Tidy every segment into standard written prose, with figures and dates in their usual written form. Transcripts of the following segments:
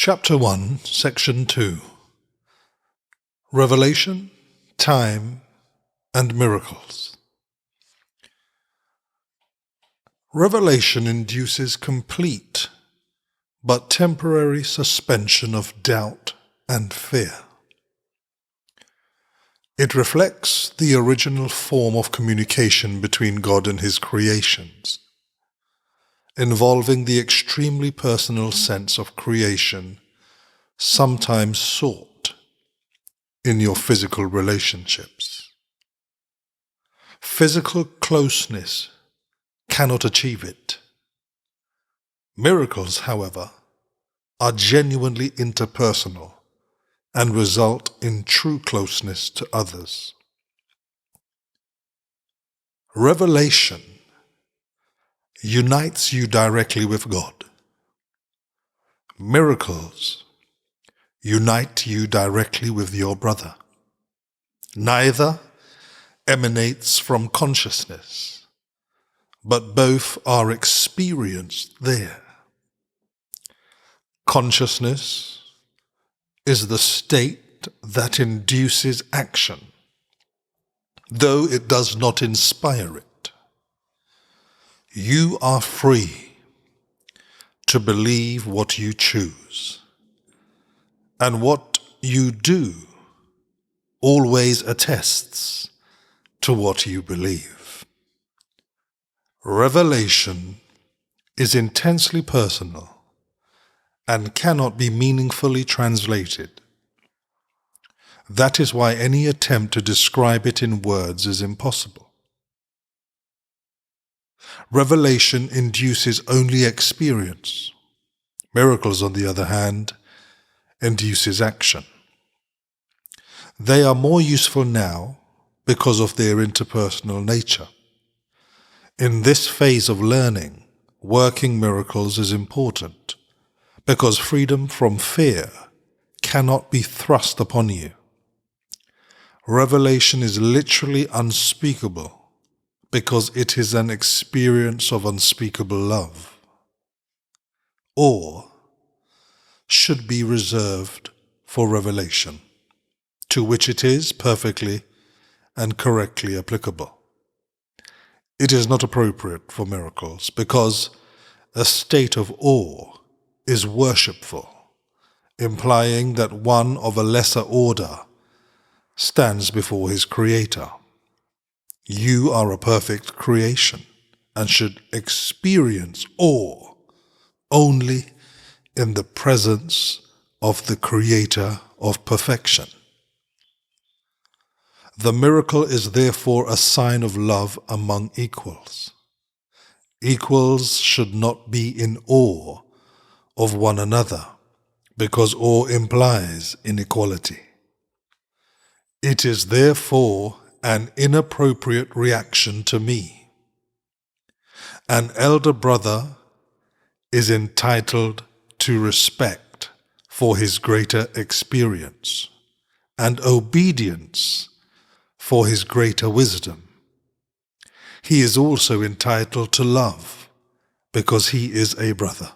Chapter 1, Section 2. Revelation, Time, and Miracles. Revelation induces complete but temporary suspension of doubt and fear. It reflects the original form of communication between God and His creations, involving the extremely personal sense of creation sometimes sought in your physical relationships. Physical closeness cannot achieve it. Miracles, however, are genuinely interpersonal and result in true closeness to others. Revelation unites you directly with God. Miracles unite you directly with your brother. Neither emanates from consciousness, but both are experienced there. Consciousness is the state that induces action, though it does not inspire it. You are free to believe what you choose, and what you do always attests to what you believe. Revelation is intensely personal and cannot be meaningfully translated. That is why any attempt to describe it in words is impossible. Revelation induces only experience. Miracles, on the other hand, induces action. They are more useful now because of their interpersonal nature. In this phase of learning, working miracles is important because freedom from fear cannot be thrust upon you. Revelation is literally unspeakable because it is an experience of unspeakable love, or should be reserved for revelation, to which it is perfectly and correctly applicable. It is not appropriate for miracles because a state of awe is worshipful, implying that one of a lesser order stands before his Creator. You are a perfect creation and should experience awe only in the presence of the Creator of perfection. The miracle is therefore a sign of love among equals. Equals should not be in awe of one another, because awe implies inequality. It is therefore an inappropriate reaction to me. An elder brother is entitled to respect for his greater experience and obedience for his greater wisdom. He is also entitled to love because he is a brother,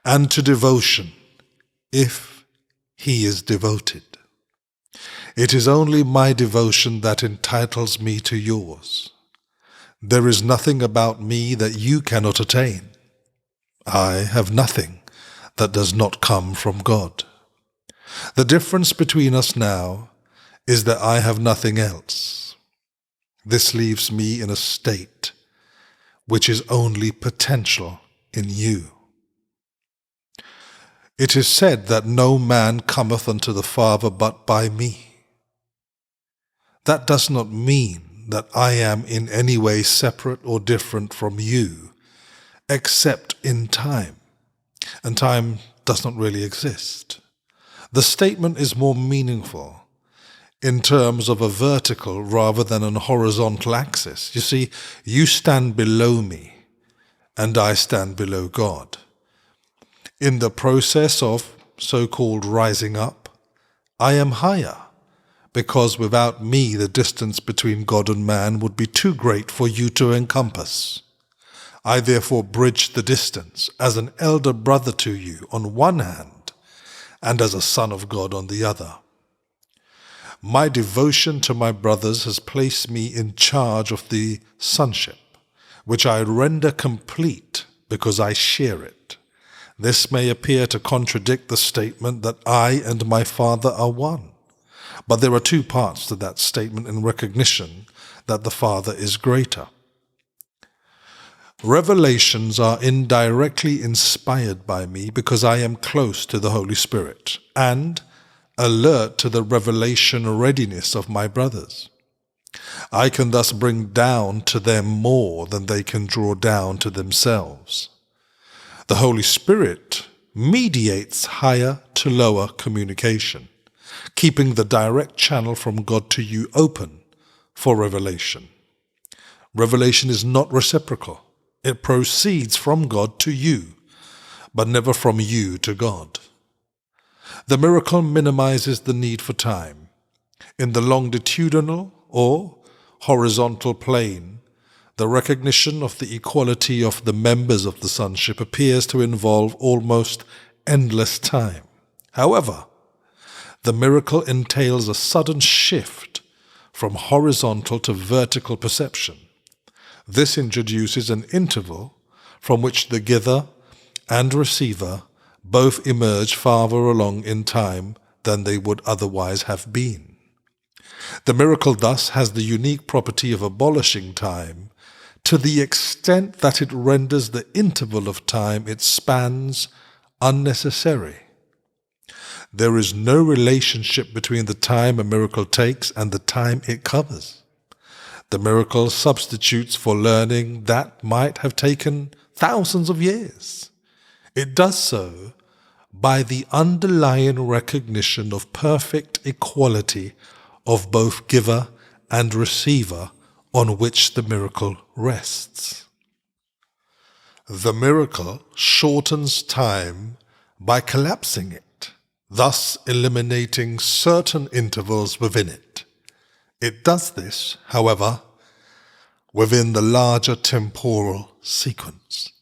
and to devotion if he is devoted. It is only my devotion that entitles me to yours. There is nothing about me that you cannot attain. I have nothing that does not come from God. The difference between us now is that I have nothing else. This leaves me in a state which is only potential in you. It is said that no man cometh unto the Father but by me. That does not mean that I am in any way separate or different from you, except in time, and time does not really exist. The statement is more meaningful in terms of a vertical rather than an horizontal axis. You see, you stand below me, and I stand below God. In the process of so-called rising up, I am higher, because without me the distance between God and man would be too great for you to encompass. I therefore bridge the distance as an elder brother to you on one hand, and as a son of God on the other. My devotion to my brothers has placed me in charge of the sonship, which I render complete because I share it. This may appear to contradict the statement that I and my Father are one, but there are two parts to that statement in recognition that the Father is greater. Revelations are indirectly inspired by me because I am close to the Holy Spirit and alert to the revelation readiness of my brothers. I can thus bring down to them more than they can draw down to themselves. The Holy Spirit mediates higher to lower communication, keeping the direct channel from God to you open for revelation. Revelation is not reciprocal. It proceeds from God to you, but never from you to God. The miracle minimizes the need for time. In the longitudinal or horizontal plane, the recognition of the equality of the members of the sonship appears to involve almost endless time. However, the miracle entails a sudden shift from horizontal to vertical perception. This introduces an interval from which the giver and receiver both emerge farther along in time than they would otherwise have been. The miracle thus has the unique property of abolishing time to the extent that it renders the interval of time it spans unnecessary. There is no relationship between the time a miracle takes and the time it covers. The miracle substitutes for learning that might have taken thousands of years. It does so by the underlying recognition of perfect equality of both giver and receiver on which the miracle rests. The miracle shortens time by collapsing it, thus eliminating certain intervals within it. It does this, however, within the larger temporal sequence.